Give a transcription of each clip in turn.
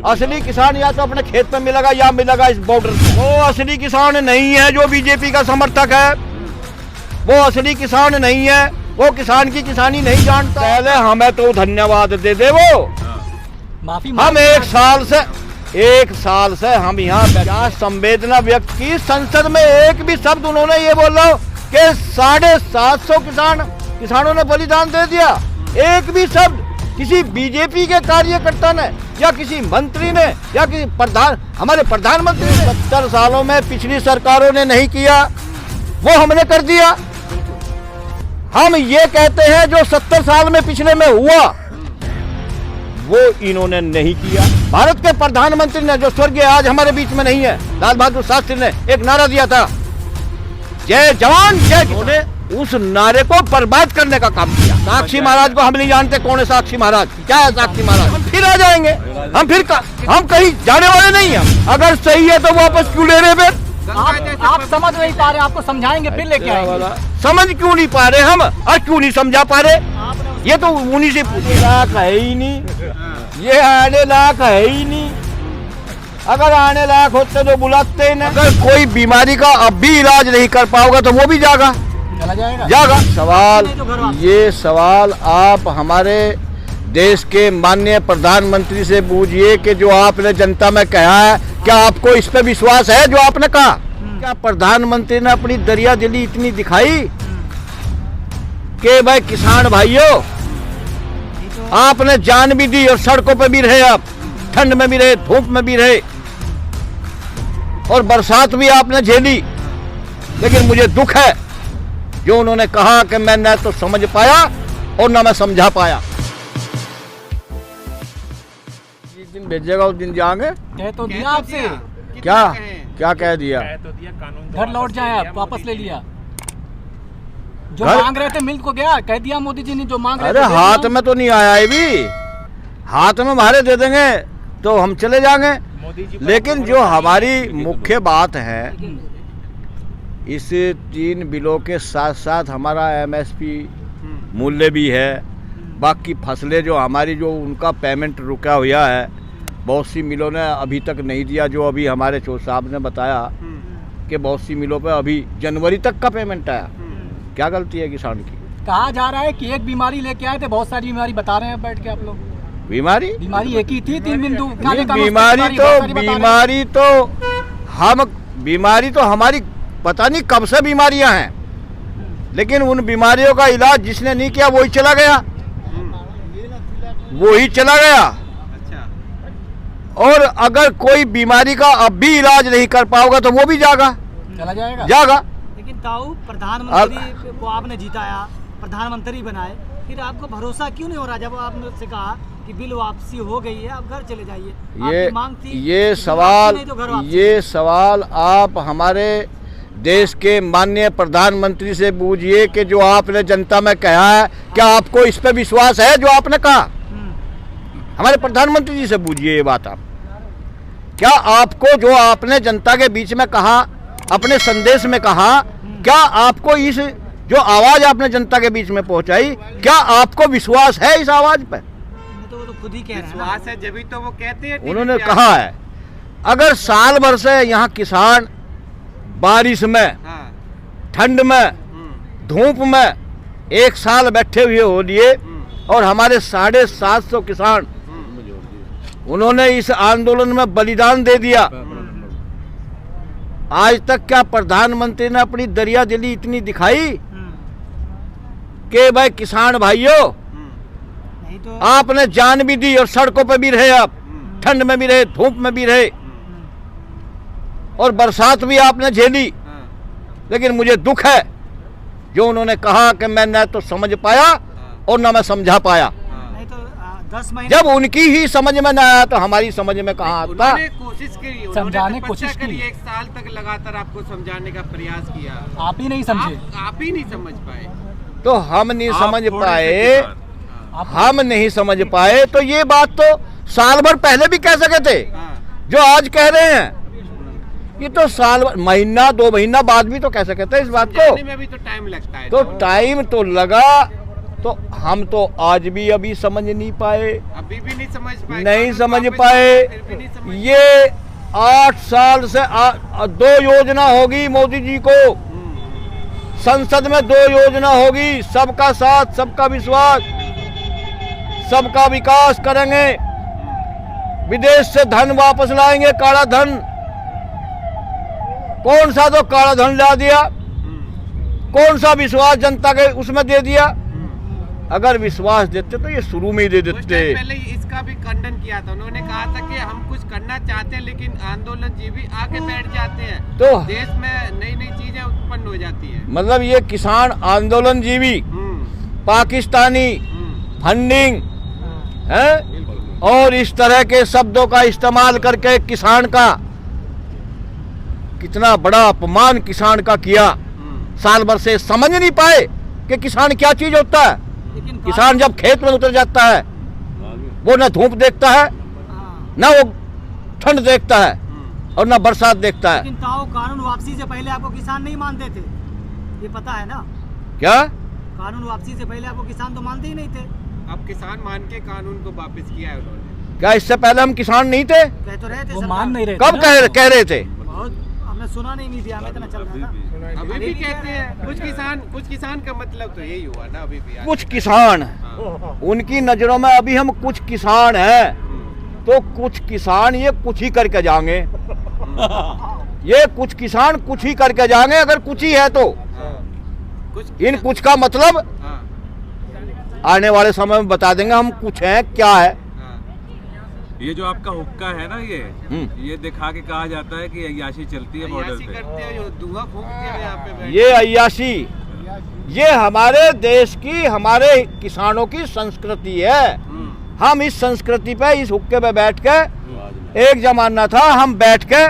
असली किसान या तो अपने खेत में मिलेगा या मिलेगा इस बॉर्डर पे। वो असली किसान नहीं है जो बीजेपी का समर्थक है, वो असली किसान नहीं है, वो किसान की किसानी नहीं जानता। पहले हमें तो धन्यवाद दे दे वो। माफी हम एक साल से हम यहाँ संवेदना व्यक्त की। संसद में एक भी शब्द उन्होंने ये बोला कि 750 किसानों ने बलिदान दे दिया। एक भी शब्द किसी बीजेपी के कार्यकर्ता ने या किसी मंत्री ने या किसी हमारे प्रधानमंत्री ने 70 सालों में पिछली सरकारों ने नहीं किया, वो हमने कर दिया। हम ये कहते हैं जो 70 साल में पिछले में हुआ वो इन्होंने नहीं किया। भारत के प्रधानमंत्री ने, जो स्वर्गीय आज हमारे बीच में नहीं है, लाल बहादुर शास्त्री ने एक नारा दिया था, जय जवान जय किसान। उस नारे को बर्बाद करने का काम किया। साक्षी महाराज को हम नहीं जानते कौन है साक्षी महाराज, क्या है साक्षी महाराज। हम फिर आ जाएंगे, हम कहीं जाने वाले नहीं हैं। अगर सही है तो वापस क्यों ले रहे? फिर आप समझ नहीं पा रहे, आपको समझाएंगे फिर लेके आएंगे। समझ क्यों नहीं पा रहे हम और क्यों नहीं समझा पा रहे? ये तो उन्हीं से पूछे। लाख है ही नहीं, ये आने लाख है ही नहीं। अगर आने लायक होते तो बुलाते ही नहीं। अगर कोई बीमारी का अब भी इलाज नहीं कर पाओगे तो वो भी जागा। ये सवाल आप हमारे देश के माननीय प्रधानमंत्री से पूछिए कि जो आपने जनता में कहा है, क्या आपको इस पे विश्वास है जो आपने कहा? क्या प्रधानमंत्री ने अपनी दरिया दिली इतनी दिखाई कि भाई किसान भाइयों आपने जान भी दी और सड़कों पे भी रहे, आप ठंड में भी रहे, धूप में भी रहे और बरसात भी आपने झेली। लेकिन मुझे दुख है जो उन्होंने कहा कि मैं न तो समझ पाया और न मैं समझा पाया। जिस दिन भेजेगा उस दिन जाएंगे। कह तो दिया आपसे। क्या कह दिया? घर लौट जाए, आप वापस ले लिया। जो मांग रहे थे मिल को गया, कह दिया मोदी जी ने जो मांग रहे थे। अरे हाथ में तो नहीं आया है भी, हाथ में हमारे दे देंगे तो हम चले जाएंगे। लेकिन जो हमारी मुख्य बात है, इस 3 बिलों के साथ साथ हमारा MSP मूल्य भी है। बाकी फसलें जो हमारी जो उनका पेमेंट रुका हुआ है, बहुत सी मिलों ने अभी तक नहीं दिया। जो अभी हमारे चौध साहब ने बताया कि बहुत सी मिलों पे अभी जनवरी तक का पेमेंट आया। क्या गलती है किसान की? कहा जा रहा है कि एक बीमारी लेके आए थे, बहुत सारी बीमारी बता रहे हैं बैठ के आप लोग। बीमारी एक ही थी, 3 बिंदु। बीमारी तो हमारी पता नहीं कब से बीमारियां हैं, लेकिन उन बीमारियों का इलाज जिसने नहीं किया वही चला गया। और अगर कोई बीमारी का अब भी इलाज नहीं कर पाओगे तो वो भी जागा। लेकिन ताऊ प्रधानमंत्री को आपने जिताया, प्रधानमंत्री बनाए, फिर आपको भरोसा क्यों नहीं हो रहा जब आपने उससे कहा कि बिल वापसी हो गई है, आप घर चले जाइए? आपकी मांग थी ये सवाल आप हमारे देश के माननीय प्रधानमंत्री से पूछिए कि जो आपने जनता में कहा है, क्या आपको इस पे विश्वास है जो आपने कहा? हमारे प्रधानमंत्री जी से पूछिए ये बात आप। क्या आपको जो आपने जनता के बीच में कहा, अपने संदेश में कहा, क्या आपको इस जो आवाज आपने जनता के बीच में पहुंचाई, क्या आपको विश्वास है इस आवाज पे? तो खुद ही कह रहे हैं। विश्वास है जब ही तो वो कहते हैं। उन्होंने कहा है अगर साल भर से यहाँ किसान बारिश में, ठंड में, धूप में एक साल बैठे हुए हो लिए और हमारे 750 किसान उन्होंने इस आंदोलन में बलिदान दे दिया, आज तक क्या प्रधानमंत्री ने अपनी दरिया दिली इतनी दिखाई कि भाई किसान भाइयों आपने जान भी दी और सड़कों पे भी रहे, आप ठंड में भी रहे, धूप में भी रहे और बरसात भी आपने झेली। लेकिन मुझे दुख है जो उन्होंने कहा कि मैं न तो समझ पाया और न मैं समझा पाया। नहीं तो 10 महीने जब उनकी ही समझ में न आया तो हमारी समझ में कहाँ आता? कोशिश करी, समझाने की कोशिश की। 1 साल तक लगातार आपको समझाने का प्रयास किया, आप ही नहीं समझे। आप ही नहीं समझ पाए तो हम नहीं समझ पाए, हम नहीं समझ पाए तो ये बात तो साल भर पहले भी कह सके थे। जो आज कह रहे हैं ये तो साल महीना 2 महीना बाद भी तो कह सके थे इस बात को। में भी तो टाइम लगता है। तो टाइम तो लगा, तो हम तो आज भी अभी समझ नहीं पाए, अभी भी नहीं समझ पाए, नहीं कानून समझ वापस पाए। आया, फिर भी नहीं समझ ये 8 साल से 2 योजना होगी मोदी जी को, संसद में 2 योजना होगी, सबका साथ सबका विश्वास, सबका विकास करेंगे, विदेश से धन वापस लाएंगे, काला धन। कौन सा तो काला धन ला दिया, कौन सा विश्वास जनता के उसमें दे दिया। अगर विश्वास देते तो ये शुरू में ही दे कुछ देते। टाइम पहले इसका भी खंडन किया था, उन्होंने कहा था कि हम कुछ करना चाहते हैं लेकिन आंदोलनजीवी आके बैठ जाते हैं, तो देश में नई नई चीजें उत्पन्न हो जाती हैं। मतलब ये किसान आंदोलनजीवी, पाकिस्तानी फंडिंग है और इस तरह के शब्दों का इस्तेमाल करके किसान का कितना बड़ा अपमान किसान का किया। साल भर से समझ नहीं पाए कि किसान क्या चीज होता है। लेकिन किसान जब खेत में उतर जाता है वो न धूप देखता है, न वो ठंड देखता है और न बरसात देखता है। लेकिन ताऊ कानून वापसी से पहले आपको किसान नहीं मानते थे, ये पता है ना? क्या कानून वापसी से पहले आपको किसान तो मानते ही नहीं थे। अब किसान मान के कानून को वापस किया है उन्होंने। क्या इससे पहले हम किसान नहीं थे? कह तो रहे थे, वो सरकार। मान नहीं रहे थे कब ना। कह रहे थे? बहुत हमने सुना नहीं, मीडिया में इतना चल रहा था। अभी भी कहते हैं कुछ किसान का मतलब तो यही हुआ ना। अभी भी कुछ किसान, उनकी नजरों में अभी हम कुछ किसान हैं, तो कुछ किसान ये कुछ ही करके जाएंगे। ये कुछ किसान कुछ ही करके जाएंगे, अगर कुछ ही है तो। कुछ इन कुछ का मतलब हाँ, आने वाले समय में बता देंगे हम कुछ हैं क्या है। हाँ। ये जो आपका हुक्का है ना, ये दिखा के कहा जाता है कि अय्याशी चलती है बॉर्डर अय्याशी पे। करते हैं, धुआं फूकते हैं यहाँ पे बैठ ये अय्याशी, ये हमारे देश की, हमारे किसानों की संस्कृति है। हम इस संस्कृति पे, इस हुक्के पे बैठ के, एक जमाना था हम बैठ के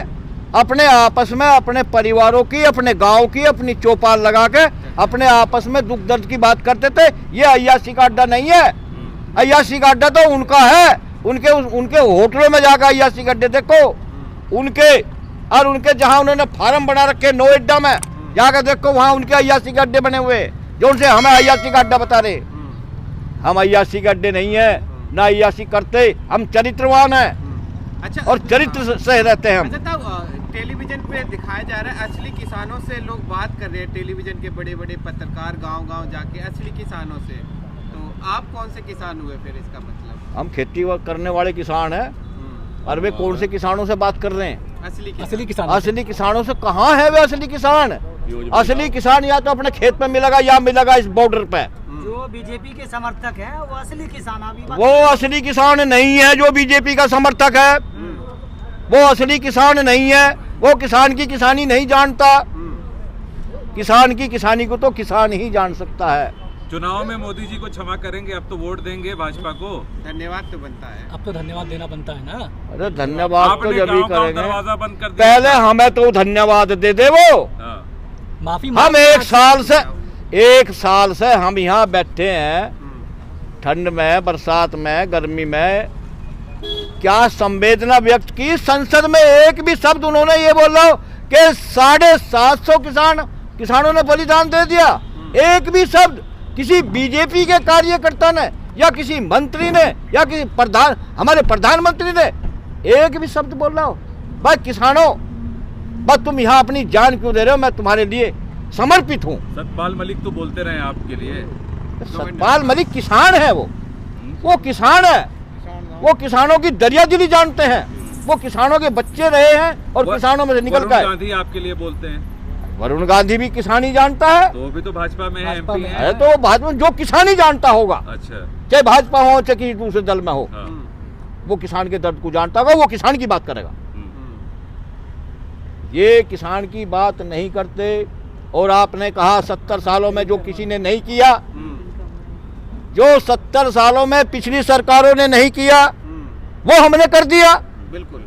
अपने आपस में, अपने परिवारों की, अपने गांव की, अपनी चौपाल लगा के अपने आपस में दुख दर्द की बात करते थे। ये अय्याशी का अड्डा नहीं है। अय्याशी का अड्डा तो उनका है, उनके होटलों में जाकर अय्याशी का अड्डे देखो, उनके और उनके जहां उन्होंने फार्म बना रखे नोएडा में, जाकर देखो वहां उनके अय्याशी के अड्डे बने हुए, जो उनसे हमें अय्याशी का अड्डा बता रहे। हम अय्याशी के अड्डे नहीं है, ना अय्याशी करते, हम चरित्रवान हैं। अच्छा, और चरित्र से रहते हैं हम। अच्छा तब टेलीविजन पे दिखाया जा रहा है असली किसानों से लोग बात कर रहे हैं, टेलीविजन के बड़े बड़े पत्रकार गांव-गांव जाके असली किसानों से। तो आप कौन से किसान हुए फिर, इसका मतलब? हम खेती करने वाले किसान हैं। और वे कौन से किसानों से बात कर रहे हैं? असली किसान। असली किसानों से कहाँ है वे असली किसान? असली किसान या तो अपने खेत में मिलेगा या मिलेगा इस बॉर्डर पे। जो बीजेपी के समर्थक है वो असली किसान। अभी बात- वो असली किसान नहीं है जो बीजेपी का समर्थक है। वो असली किसान नहीं है, वो किसान की किसानी नहीं जानता। किसान की किसानी को तो किसान ही जान सकता है। चुनाव में मोदी जी को क्षमा करेंगे, अब तो वोट देंगे भाजपा को। धन्यवाद तो बनता है। अब तो धन्यवाद देना बनता है ना। अरे धन्यवाद तो आपने जब भी गांव-गांव करेंगे, दरवाजा बंद कर दिया। पहले हमें तो धन्यवाद दे दे वो। हाँ। माफी हम एक साल से हम यहाँ बैठे हैं, ठंड में, बरसात में, गर्मी में, क्या संवेदना व्यक्त की। संसद में एक भी शब्द उन्होंने ये बोला कि 750 किसानों ने बलिदान दे दिया। एक भी शब्द किसी बीजेपी के कार्यकर्ता ने या किसी मंत्री ने या किसी हमारे प्रधानमंत्री ने एक भी शब्द बोल रहा हो। बस किसानों, बस तुम यहाँ अपनी जान क्यों दे रहे हो, मैं तुम्हारे लिए समर्पित हूँ। सतपाल मलिक तो बोलते रहे आपके लिए। सतपाल मलिक किसान है, वो किसान है। वो किसानों की दरियादिली जानते हैं। वो किसानों के बच्चे रहे हैं और किसानों में से निकल वरुण गए। गांधी आपके लिए बोलते हैं। वरुण गांधी भी किसानी जानता है। तो वो भी तो भाजपा में है, भाजपा MP में है। अरे तो भाजपा जो किसानी जानता होगा, अच्छा। चाहे भाजपा हो चाहे किसी दूसरे दल में हो, हाँ। वो किसान के दर्द को जानता होगा, वो किसान की बात करेगा। ये किसान की बात नहीं करते। और आपने कहा 70 सालों में जो किसी ने नहीं किया, जो 70 सालों में पिछली सरकारों ने नहीं किया, वो हमने कर दिया। बिल्कुल।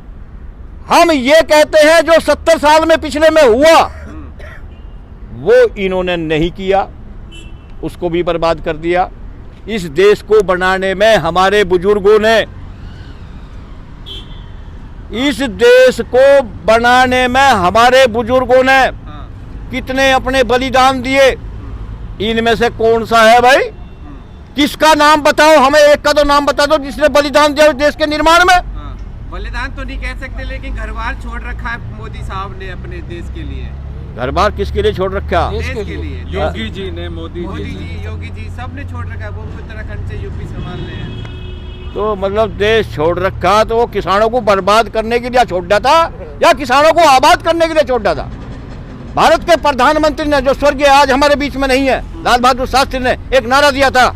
हम ये कहते हैं जो 70 साल में पिछले में हुआ, वो इन्होंने नहीं किया, उसको भी बर्बाद कर दिया। इस देश को बनाने में हमारे बुजुर्गों ने, इस देश को बनाने में हमारे बुजुर्गों ने कितने अपने बलिदान दिए। इनमें से कौन सा है भाई किसका नाम बताओ, हमें एक का तो नाम बता दो जिसने बलिदान दिया देश के निर्माण में। हाँ, बलिदान तो नहीं कह सकते, लेकिन घर बार छोड़ रखा है मोदी साहब ने अपने देश के लिए। घर बार किसके लिए छोड़ रखा? देश के लिए योगी जी ने, मोदी मोदी जी जी, योगी जी, सब ने छोड़ रखा है। वो उत्तराखंड से यूपी संभाल रहे हैं। तो मतलब देश छोड़ रखा तो वो किसानों को बर्बाद करने के लिए छोड़ दिया था या किसानों को आबाद करने के लिए छोड़ दिया था? भारत के प्रधानमंत्री ने, जो स्वर्गीय आज हमारे बीच में नहीं है, लाल बहादुर शास्त्री ने एक नारा दिया था,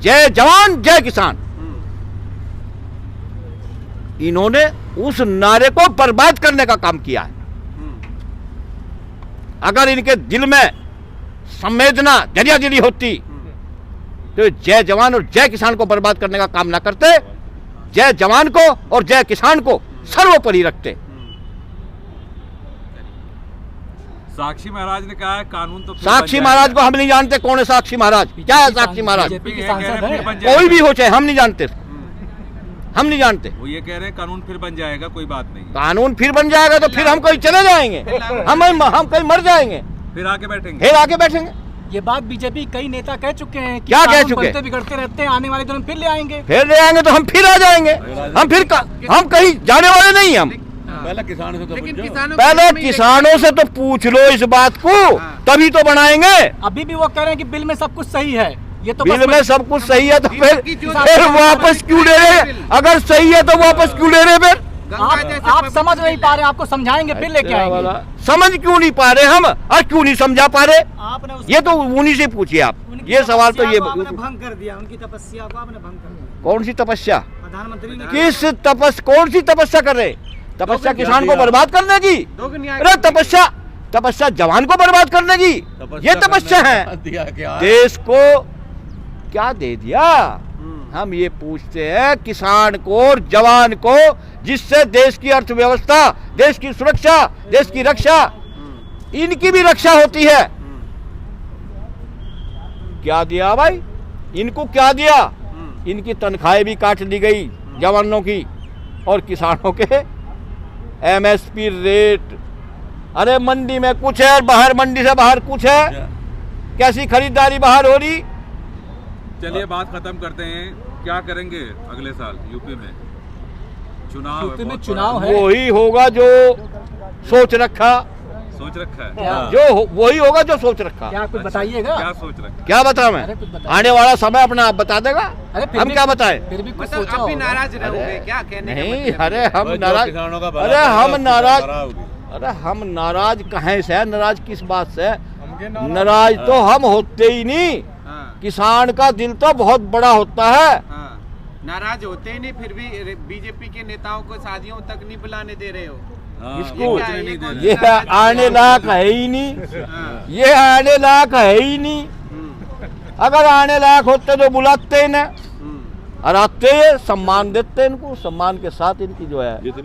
जय जवान जय किसान। इन्होंने उस नारे को बर्बाद करने का काम किया है। अगर इनके दिल में संवेदना दरियादिली होती तो जय जवान और जय किसान को बर्बाद करने का काम ना करते, जय जवान को और जय किसान को सर्वोपरि रखते। साक्षी महाराज ने कहा है कानून तो फिर साक्षी बन महाराज जाएगा। को हम नहीं जानते कौन है साक्षी महाराज, क्या है साक्षी महाराज? बीजेपी के ये कह रहे सांसद हैं है। फिर बन जाएगा। कोई भी हो चाहे, हम नहीं जानते, हम नहीं जानते। वो ये कह रहे हैं कानून फिर बन जाएगा, कोई बात नहीं, कानून फिर बन जाएगा तो फिर हम कहीं चले जाएंगे, हम कहीं मर जाएंगे, फिर आके बैठेंगे। फिर आके बैठेंगे। ये बात बीजेपी कई नेता कह चुके हैं कि क्या कह कानून चुके? बनते बिगड़ते रहते हैं, आने वाले दिनों में फिर ले आएंगे। फिर ले आएंगे तो हम फिर आ जाएंगे। हम कहीं जाने वाले नहीं हैं। हम लेकिन किसानों पहले किसानों से तो पूछ लो इस बात को, तभी तो बनाएंगे। अभी भी वो कह रहे हैं कि बिल में सब कुछ सही है, ये तो बिल बस में सब कुछ सही है तो फिर वापस क्यों ले रहे? अगर सही है तो वापस क्यों ले रहे? फिर आप समझ नहीं पा रहे, आपको समझाएंगे फिर लेके आएंगे। समझ क्यों नहीं पा रहे हम, और क्यों नहीं समझा पा रहे? आपने उस- ये तो उन्हीं से पूछिए आप। उनकी ये सवाल तो ये तपस्या को आपने भंग कर दिया, उनकी तपस्या को आपने भंग कर दिया। कौन सी तपस्या? प्रधानमंत्री ने किस कौन सी तपस्या कर रहे? तपस्या किसान को बर्बाद करने की? दोगुनी अरे तपस्या जवान को बर्बाद करने की, ये तपस्या है। देश को क्या दे दिया? हम ये पूछते हैं किसान को और जवान को, जिससे देश की अर्थव्यवस्था, देश की सुरक्षा, देश की रक्षा, इनकी भी रक्षा होती है। क्या दिया भाई? इनको क्या दिया? इनकी तनख्वाहें भी काट दी गई जवानों की, और किसानों के एमएसपी रेट, अरे मंडी में कुछ है और बाहर मंडी से बाहर कुछ है। कैसी खरीदारी बाहर हो रही? चलिए बात खत्म करते हैं। क्या करेंगे अगले साल यूपी में? चुनाव है, यूपी में बहुत चुनाव बड़ा। है। वही होगा जो सोच रखा, सोच रखा है। क्या? वही होगा जो सोच रखा। क्या कुछ बताइएगा? क्या सोच रखा है? क्या बताऊं मैं? अरे कुछ बताइए। आने वाला समय अपना आप बता देगा। अरे फिर हम भी- क्या बताएं? फिर भी कुछ मतलब सोचा आप भी होगा। नाराज रहोगे क्या? कहने का नहीं, मतलब अरे हम नाराज, अरे हम नाराज कहाँ से है? नाराज किस बात से? नाराज तो हम होते ही नहीं। हाँ, किसान का दिल तो बहुत बड़ा होता है। हाँ, नाराज होते ही नहीं, फिर भी बीजेपी के नेताओं को शादियों तक नहीं बुलाने दे रहे हो। हाँ, इसको- ये क्या है? बचने नहीं दे कौन रहे। ये आने लायक है ही नहीं, हाँ, ये आने लायक है ही नहीं। अगर आने लायक होते तो बुलाते ही ना, और आते सम्मान देते इनको, सम्मान के साथ इनकी जो है